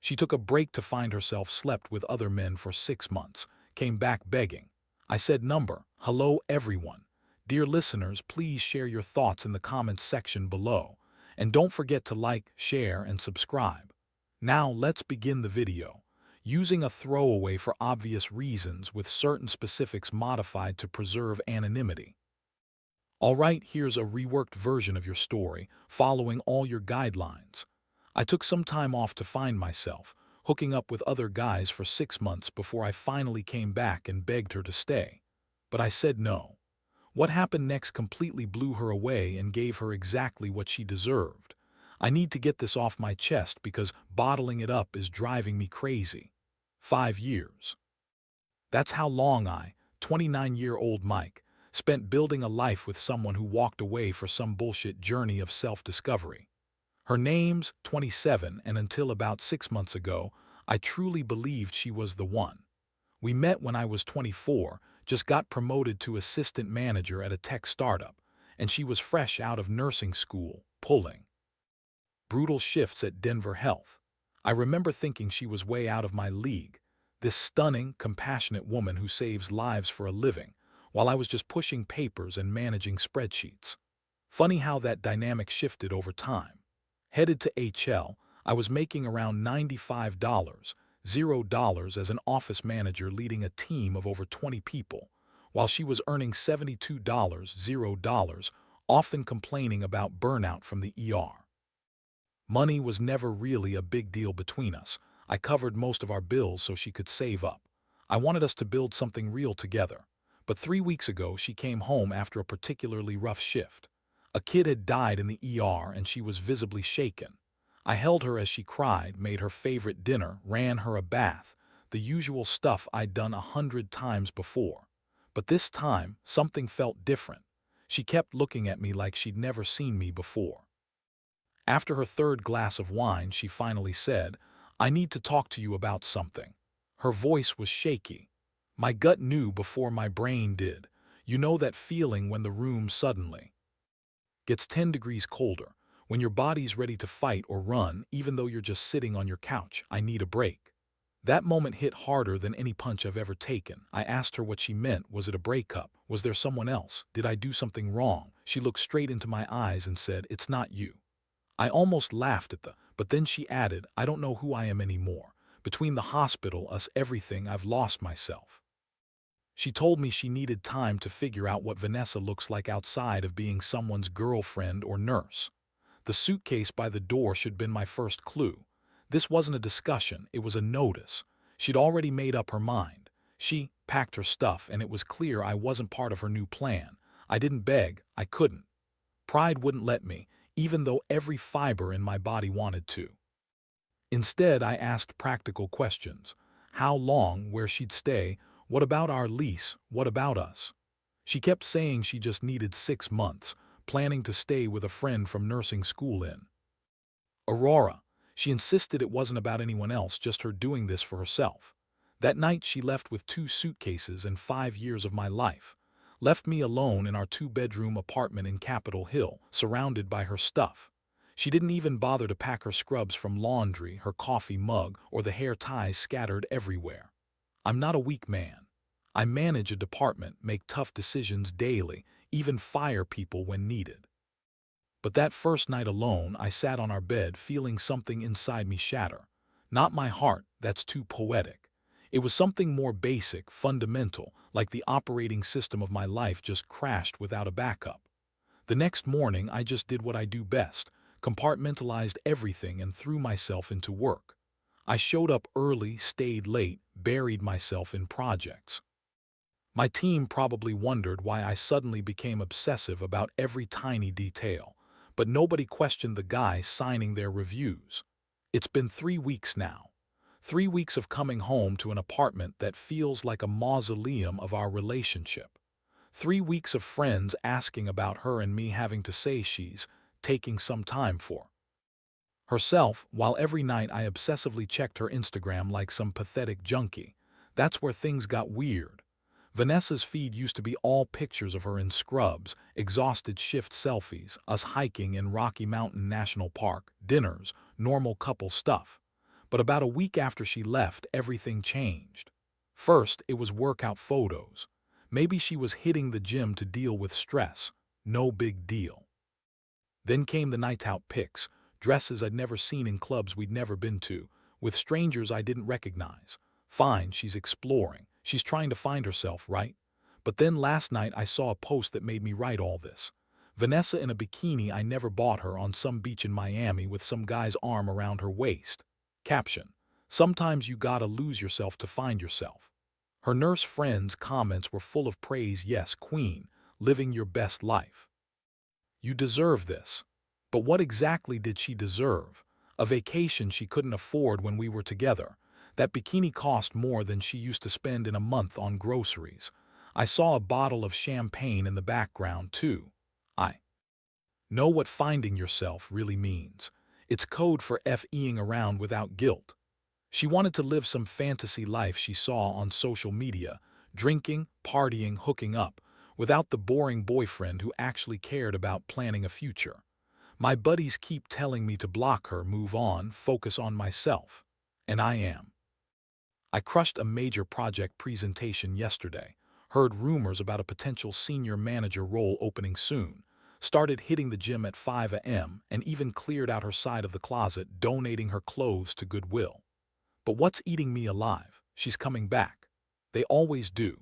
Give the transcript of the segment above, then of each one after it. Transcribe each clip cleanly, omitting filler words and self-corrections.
She took a break to find herself slept with other men for 6 months, came back begging. I said hello everyone. Dear listeners, please share your thoughts in the comments section below. And don't forget to like, share, and subscribe. Now let's begin the video. Using a throwaway for obvious reasons with certain specifics modified to preserve anonymity. Alright, here's a reworked version of your story, following all your guidelines. I took some time off to find myself, hooking up with other guys for 6 months before I finally came back and begged her to stay. But I said no. What happened next completely blew her away and gave her exactly what she deserved. I need to get this off my chest because bottling it up is driving me crazy. 5 years. That's how long I, 29-year-old Mike, spent building a life with someone who walked away for some bullshit journey of self-discovery. Her name's 27, and until about 6 months ago, I truly believed she was the one. We met when I was 24, just got promoted to assistant manager at a tech startup, and she was fresh out of nursing school, pulling brutal shifts at Denver Health. I remember thinking she was way out of my league, this stunning, compassionate woman who saves lives for a living, while I was just pushing papers and managing spreadsheets. Funny how that dynamic shifted over time. Headed to HL, I was making around $95, $0 as an office manager leading a team of over 20 people, while she was earning $72, $0, often complaining about burnout from the ER. Money was never really a big deal between us. I covered most of our bills so she could save up. I wanted us to build something real together. But 3 weeks ago, she came home after a particularly rough shift. A kid had died in the ER and she was visibly shaken. I held her as she cried, made her favorite dinner, ran her a bath, the usual stuff I'd done 100 times before. But this time, something felt different. She kept looking at me like she'd never seen me before. After her third glass of wine, she finally said, "I need to talk to you about something." Her voice was shaky. My gut knew before my brain did. You know that feeling when the room suddenly gets 10 degrees colder, when your body's ready to fight or run even though you're just sitting on your couch. I need a break. That moment hit harder than any punch I've ever taken. I asked her what she meant. Was it a breakup? Was there someone else? Did I do something wrong? She looked straight into my eyes and said, "It's not you." I almost laughed at but then she added, "I don't know who I am anymore. Between the hospital, us, everything, I've lost myself." She told me she needed time to figure out what Vanessa looks like outside of being someone's girlfriend or nurse. The suitcase by the door should have been my first clue. This wasn't a discussion, it was a notice. She'd already made up her mind. She packed her stuff, and it was clear I wasn't part of her new plan. I didn't beg, I couldn't. Pride wouldn't let me, even though every fiber in my body wanted to. Instead, I asked practical questions. How long, where she'd stay, what about our lease, what about us? She kept saying she just needed 6 months, planning to stay with a friend from nursing school in Aurora. She insisted it wasn't about anyone else, just her doing this for herself. That night she left with 2 suitcases and 5 years of my life. Left me alone in our 2-bedroom apartment in Capitol Hill, surrounded by her stuff. She didn't even bother to pack her scrubs from laundry, her coffee mug, or the hair ties scattered everywhere. I'm not a weak man. I manage a department, make tough decisions daily, even fire people when needed. But that first night alone, I sat on our bed feeling something inside me shatter. Not my heart, that's too poetic. It was something more basic, fundamental, like the operating system of my life just crashed without a backup. The next morning, I just did what I do best, compartmentalized everything and threw myself into work. I showed up early, stayed late, buried myself in projects. My team probably wondered why I suddenly became obsessive about every tiny detail, but nobody questioned the guy signing their reviews. It's been 3 weeks now. 3 weeks of coming home to an apartment that feels like a mausoleum of our relationship. 3 weeks of friends asking about her and me having to say she's taking some time for herself, while every night I obsessively checked her Instagram like some pathetic junkie. That's where things got weird. Vanessa's feed used to be all pictures of her in scrubs, exhausted shift selfies, us hiking in Rocky Mountain National Park, dinners, normal couple stuff. But about a week after she left, everything changed. First, it was workout photos. Maybe she was hitting the gym to deal with stress. No big deal. Then came the night out pics, dresses I'd never seen in clubs we'd never been to, with strangers I didn't recognize. Fine, she's exploring. She's trying to find herself, right? But then last night I saw a post that made me write all this. Vanessa in a bikini I never bought her on some beach in Miami with some guy's arm around her waist. Caption: sometimes you gotta lose yourself to find yourself. Her nurse friend's comments were full of praise. Yes, queen, living your best life. You deserve this. But what exactly did she deserve? A vacation she couldn't afford when we were together. That bikini cost more than she used to spend in a month on groceries. I saw a bottle of champagne in the background, too. I know what finding yourself really means. It's code for F-ing around without guilt. She wanted to live some fantasy life she saw on social media, drinking, partying, hooking up, without the boring boyfriend who actually cared about planning a future. My buddies keep telling me to block her, move on, focus on myself. And I am. I crushed a major project presentation yesterday, heard rumors about a potential senior manager role opening soon, started hitting the gym at 5 a.m., and even cleared out her side of the closet, donating her clothes to Goodwill. But what's eating me alive? She's coming back. They always do.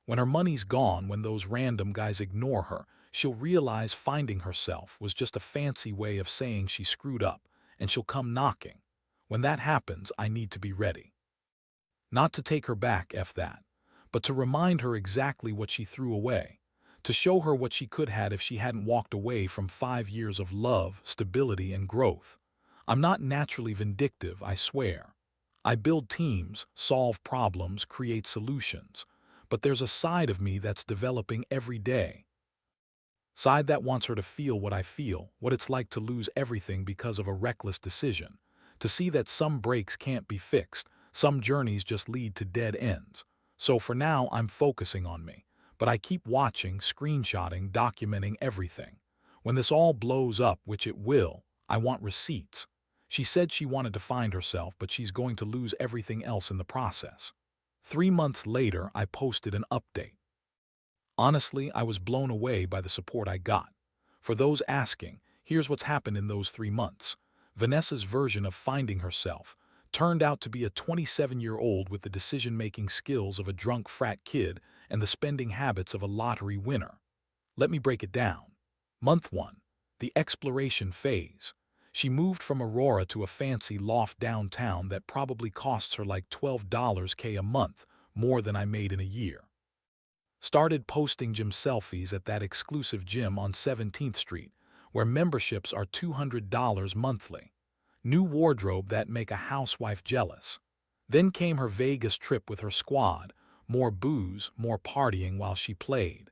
When her money's gone, when those random guys ignore her, she'll realize finding herself was just a fancy way of saying she screwed up, and she'll come knocking. When that happens, I need to be ready. Not to take her back, F that, but to remind her exactly what she threw away, to show her what she could have if she hadn't walked away from 5 years of love, stability, and growth. I'm not naturally vindictive, I swear. I build teams, solve problems, create solutions, but there's a side of me that's developing every day. Side that wants her to feel what I feel, what it's like to lose everything because of a reckless decision, to see that some breaks can't be fixed, some journeys just lead to dead ends. So for now, I'm focusing on me, but I keep watching, screenshotting, documenting everything. When this all blows up, which it will, I want receipts. She said she wanted to find herself, but she's going to lose everything else in the process. 3 months later, I posted an update. Honestly, I was blown away by the support I got. For those asking, here's what's happened in those 3 months. Vanessa's version of finding herself turned out to be a 27-year-old with the decision-making skills of a drunk frat kid and the spending habits of a lottery winner. Let me break it down. Month 1. The exploration phase. She moved from Aurora to a fancy loft downtown that probably costs her like $12K a month, more than I made in a year. Started posting gym selfies at that exclusive gym on 17th Street, where memberships are $200 monthly. New wardrobe that make a housewife jealous. Then came her Vegas trip with her squad, more booze, more partying while she played.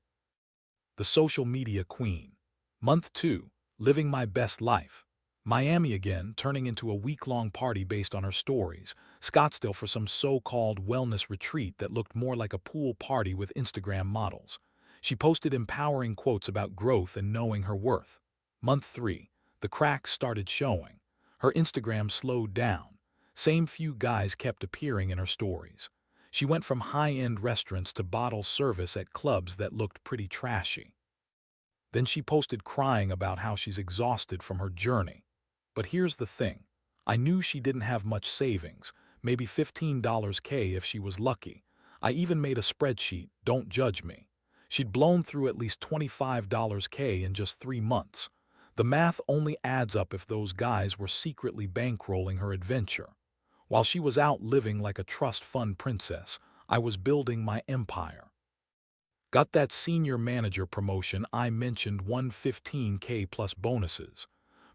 The social media queen. Month 2, living my best life. Miami again, turning into a week-long party based on her stories. Scottsdale for some so-called wellness retreat that looked more like a pool party with Instagram models. She posted empowering quotes about growth and knowing her worth. Month 3, the cracks started showing. Her Instagram slowed down. Same few guys kept appearing in her stories. She went from high-end restaurants to bottle service at clubs that looked pretty trashy. Then she posted crying about how she's exhausted from her journey. But here's the thing. I knew she didn't have much savings, maybe $15K if she was lucky. I even made a spreadsheet, don't judge me. She'd blown through at least $25K in just 3 months. The math only adds up if those guys were secretly bankrolling her adventure. While she was out living like a trust fund princess, I was building my empire. Got that senior manager promotion I mentioned, 115K plus bonuses.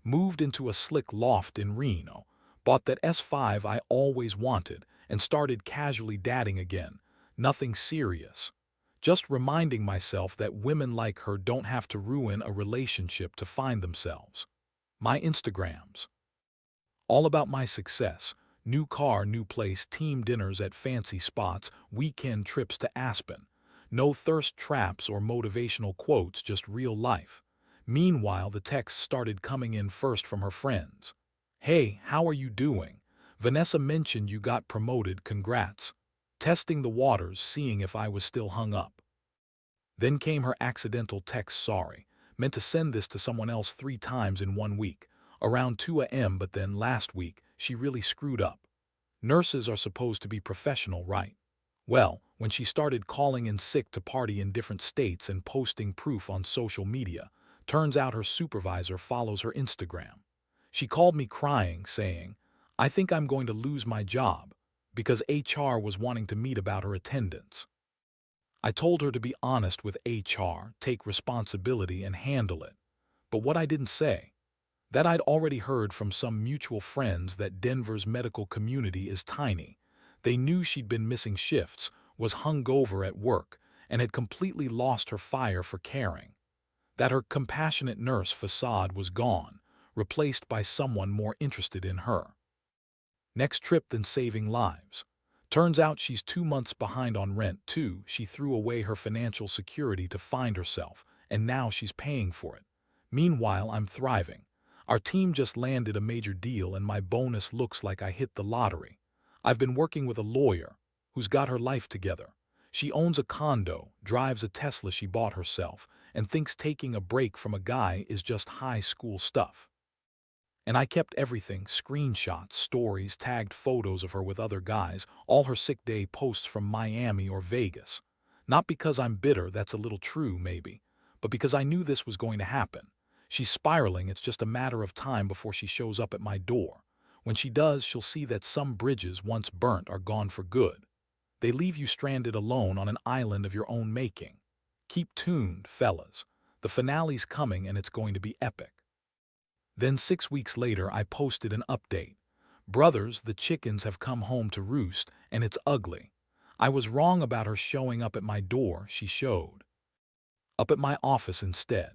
Moved into a slick loft in Reno, bought that S5 I always wanted, and started casually dating again. Nothing serious. Just reminding myself that women like her don't have to ruin a relationship to find themselves. My Instagrams. All about my success. New car, new place, team dinners at fancy spots, weekend trips to Aspen. No thirst traps or motivational quotes, just real life. Meanwhile, the texts started coming in first from her friends. Hey, how are you doing? Vanessa mentioned you got promoted, congrats. Testing the waters, seeing if I was still hung up. Then came her accidental text, sorry. Meant to send this to someone else 3 times in 1 week. Around 2 a.m. but then last week, she really screwed up. Nurses are supposed to be professional, right? Well, when she started calling in sick to party in different states and posting proof on social media, turns out her supervisor follows her Instagram. She called me crying, saying, I think I'm going to lose my job, because HR was wanting to meet about her attendance. I told her to be honest with HR, take responsibility and handle it. But what I didn't say, that I'd already heard from some mutual friends that Denver's medical community is tiny. They knew she'd been missing shifts, was hungover at work, and had completely lost her fire for caring. That her compassionate nurse facade was gone, replaced by someone more interested in her. Next trip than saving lives. Turns out she's 2 months behind on rent, too. She threw away her financial security to find herself, and now she's paying for it. Meanwhile, I'm thriving. Our team just landed a major deal and my bonus looks like I hit the lottery. I've been working with a lawyer who's got her life together. She owns a condo, drives a Tesla she bought herself, and thinks taking a break from a guy is just high school stuff. And I kept everything, screenshots, stories, tagged photos of her with other guys, all her sick day posts from Miami or Vegas. Not because I'm bitter, that's a little true maybe, but because I knew this was going to happen. She's spiraling, it's just a matter of time before she shows up at my door. When she does, she'll see that some bridges once burnt are gone for good. They leave you stranded alone on an island of your own making. Keep tuned, fellas. The finale's coming and it's going to be epic. Then 6 weeks later, I posted an update. Brothers, the chickens have come home to roost, and it's ugly. I was wrong about her showing up at my door, she showed up at my office instead.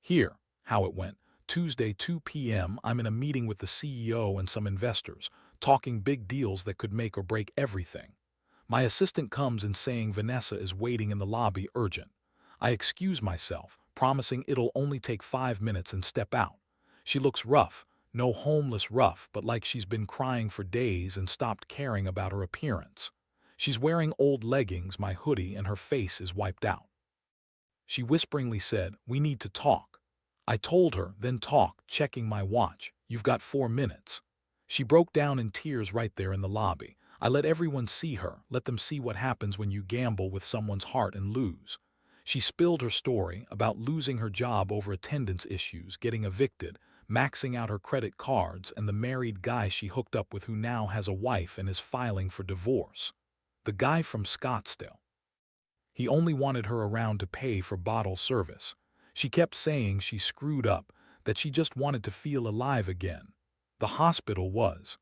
Here, how it went. Tuesday, 2 p.m., I'm in a meeting with the CEO and some investors, talking big deals that could make or break everything. My assistant comes in saying Vanessa is waiting in the lobby, urgent. I excuse myself, promising it'll only take 5 minutes and step out. She looks rough, no homeless rough, but like she's been crying for days and stopped caring about her appearance. She's wearing old leggings, my hoodie, and her face is wiped out. She whisperingly said, we need to talk. I told her, then talk, checking my watch. You've got 4 minutes. She broke down in tears right there in the lobby. I let everyone see her, let them see what happens when you gamble with someone's heart and lose. She spilled her story about losing her job over attendance issues, getting evicted, maxing out her credit cards, and the married guy she hooked up with who now has a wife and is filing for divorce. The guy from Scottsdale. He only wanted her around to pay for bottle service. She kept saying she screwed up, that she just wanted to feel alive again. The hospital was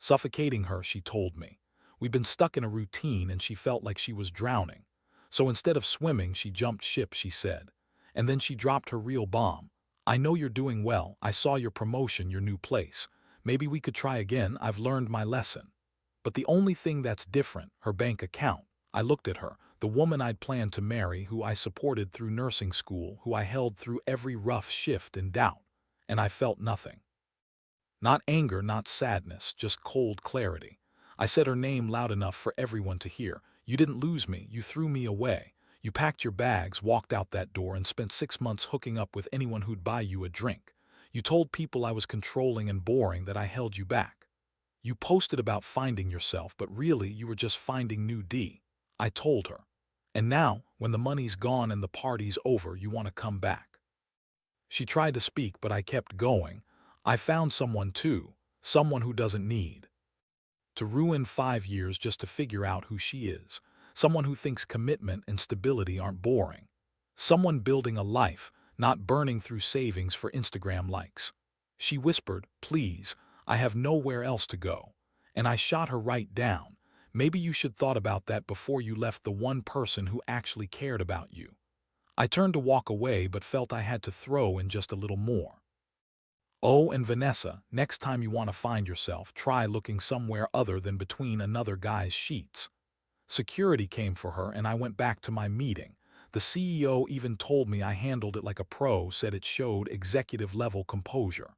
suffocating her, she told me. We'd been stuck in a routine and she felt like she was drowning. So instead of swimming, she jumped ship, she said. And then she dropped her real bomb. I know you're doing well. I saw your promotion, your new place. Maybe we could try again. I've learned my lesson. But the only thing that's different, her bank account. I looked at her, the woman I'd planned to marry, who I supported through nursing school, who I held through every rough shift and doubt, and I felt nothing. Not anger, not sadness, just cold clarity. I said her name loud enough for everyone to hear. You didn't lose me, you threw me away. You packed your bags, walked out that door, and spent 6 months hooking up with anyone who'd buy you a drink. You told people I was controlling and boring, that I held you back. You posted about finding yourself, but really you were just finding new D. I told her. And now, when the money's gone and the party's over, you want to come back. She tried to speak, but I kept going. I found someone too, someone who doesn't need to ruin 5 years just to figure out who she is. Someone who thinks commitment and stability aren't boring. Someone building a life, not burning through savings for Instagram likes. She whispered, please, I have nowhere else to go. And I shot her right down. Maybe you should thought about that before you left the one person who actually cared about you. I turned to walk away but felt I had to throw in just a little more. Oh, and Vanessa, next time you want to find yourself, try looking somewhere other than between another guy's sheets. Security came for her and I went back to my meeting. The CEO even told me I handled it like a pro, said it showed executive-level composure.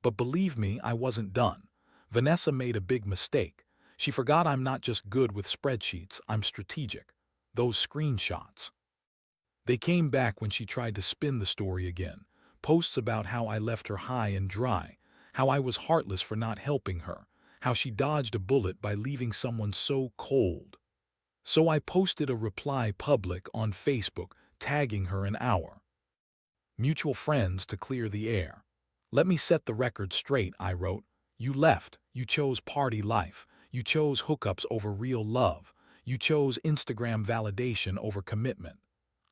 But believe me, I wasn't done. Vanessa made a big mistake. She forgot I'm not just good with spreadsheets, I'm strategic. Those screenshots. They came back when she tried to spin the story again. Posts about how I left her high and dry, how I was heartless for not helping her, how she dodged a bullet by leaving someone so cold. So I posted a reply public on Facebook, tagging her an hour. Mutual friends to clear the air. Let me set the record straight, I wrote. You left. You chose party life. You chose hookups over real love. You chose Instagram validation over commitment.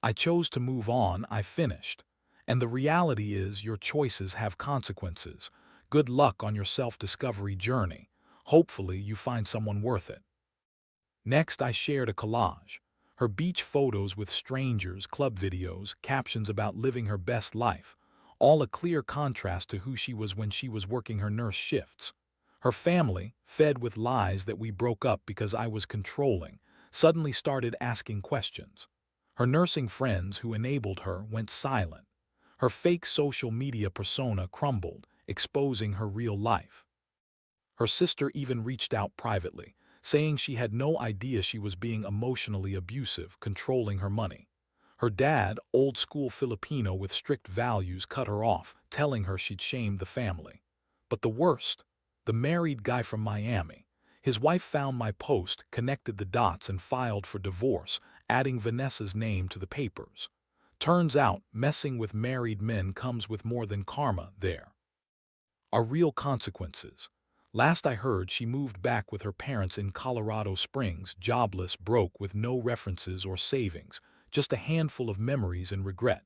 I chose to move on, I finished. And the reality is your choices have consequences. Good luck on your self-discovery journey. Hopefully you find someone worth it. Next, I shared a collage. Her beach photos with strangers, club videos, captions about living her best life, all a clear contrast to who she was when she was working her nurse shifts. Her family, fed with lies that we broke up because I was controlling, suddenly started asking questions. Her nursing friends who enabled her went silent. Her fake social media persona crumbled, exposing her real life. Her sister even reached out privately, saying she had no idea she was being emotionally abusive, controlling her money. Her dad, old-school Filipino with strict values, cut her off, telling her she'd shamed the family. But the worst, the married guy from Miami. His wife found my post, connected the dots, and filed for divorce, adding Vanessa's name to the papers. Turns out, messing with married men comes with more than karma. There are real consequences. Last I heard, she moved back with her parents in Colorado Springs, jobless, broke, with no references or savings, just a handful of memories and regret.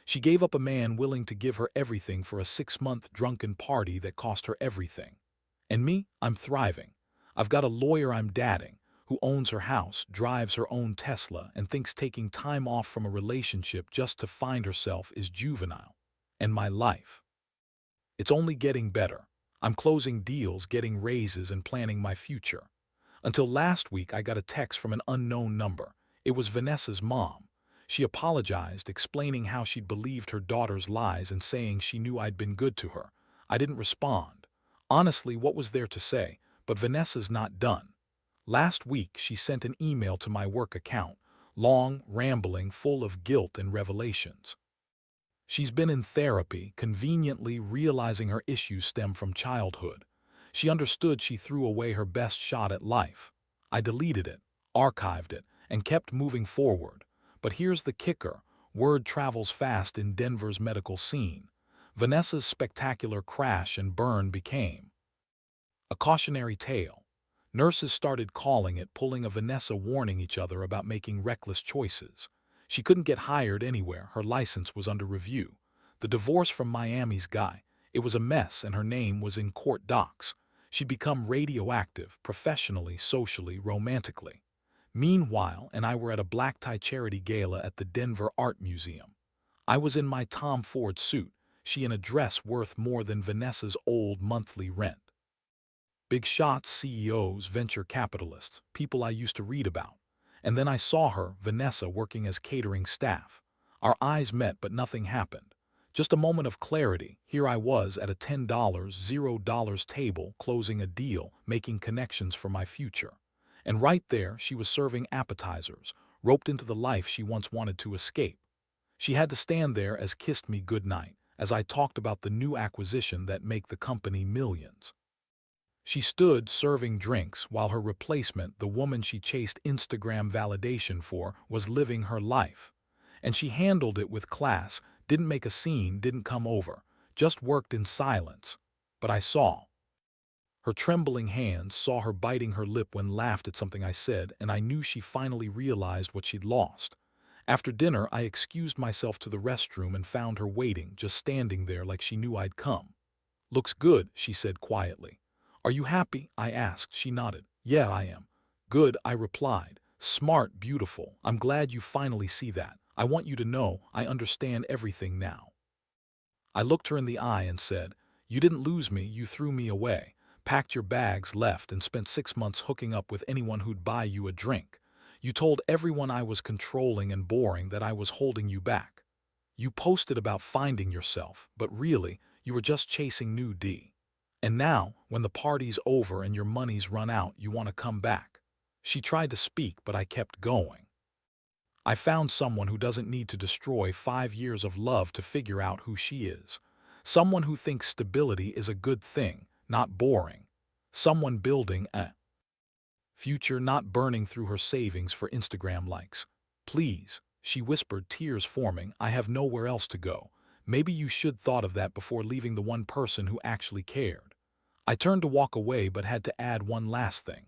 She gave up a man willing to give her everything for a 6-month drunken party that cost her everything. And me, I'm thriving. I've got a lawyer I'm dating, who owns her house, drives her own Tesla, and thinks taking time off from a relationship just to find herself is juvenile. And my life, it's only getting better. I'm closing deals, getting raises, and planning my future. Until last week, I got a text from an unknown number. It was Vanessa's mom. She apologized, explaining how she'd believed her daughter's lies and saying she knew I'd been good to her. I didn't respond. Honestly, what was there to say? But Vanessa's not done. Last week, she sent an email to my work account, long, rambling, full of guilt and revelations. She's been in therapy, conveniently realizing her issues stem from childhood. She understood she threw away her best shot at life. I deleted it, archived it, and kept moving forward. But here's the kicker. Word travels fast in Denver's medical scene. Vanessa's spectacular crash and burn became a cautionary tale. Nurses started calling it, pulling a Vanessa, warning each other about making reckless choices. She couldn't get hired anywhere, her license was under review. The divorce from Miami's guy, it was a mess, and her name was in court docs. She'd become radioactive, professionally, socially, romantically. Meanwhile, and I were at a black tie charity gala at the Denver Art Museum. I was in my Tom Ford suit, she in a dress worth more than Vanessa's old monthly rent. Big shots, CEOs, venture capitalists, people I used to read about. And then I saw her, Vanessa, working as catering staff. Our eyes met, but nothing happened. Just a moment of clarity. Here I was at a $10, $0 table, closing a deal, making connections for my future. And right there, she was serving appetizers, roped into the life she once wanted to escape. She had to stand there as kissed me goodnight, as I talked about the new acquisition that make the company millions. She stood serving drinks while her replacement, the woman she chased Instagram validation for, was living her life. And she handled it with class, didn't make a scene, didn't come over, just worked in silence. But I saw her trembling hands, saw her biting her lip when laughed at something I said, and I knew she finally realized what she'd lost. After dinner, I excused myself to the restroom and found her waiting, just standing there like she knew I'd come. "Looks good," she said quietly. "Are you happy?" I asked. She nodded. "Yeah, I am." "Good," I replied. "Smart, beautiful. I'm glad you finally see that. I want you to know I understand everything now." I looked her in the eye and said, "You didn't lose me, you threw me away. Packed your bags, left, and spent 6 months hooking up with anyone who'd buy you a drink. You told everyone I was controlling and boring, that I was holding you back. You posted about finding yourself, but really, you were just chasing new D. And now, when the party's over and your money's run out, you want to come back. She tried to speak, but I kept going. I found someone who doesn't need to destroy 5 years of love to figure out who she is. Someone who thinks stability is a good thing, not boring. Someone building a future, not burning through her savings for Instagram likes. Please, she whispered, tears forming, I have nowhere else to go. Maybe you should thought of that before leaving the one person who actually cared. I turned to walk away but had to add one last thing.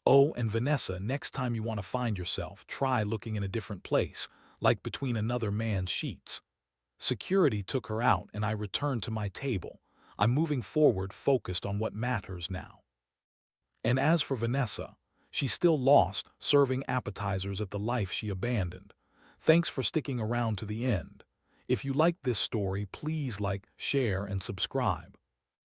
Oh, and Vanessa, next time you want to find yourself, try looking in a different place, like between another man's sheets. Security took her out and I returned to my table. I'm moving forward, focused on what matters now. And as for Vanessa, she's still lost, serving appetizers at the life she abandoned. Thanks for sticking around to the end. If you liked this story, please like, share, and subscribe.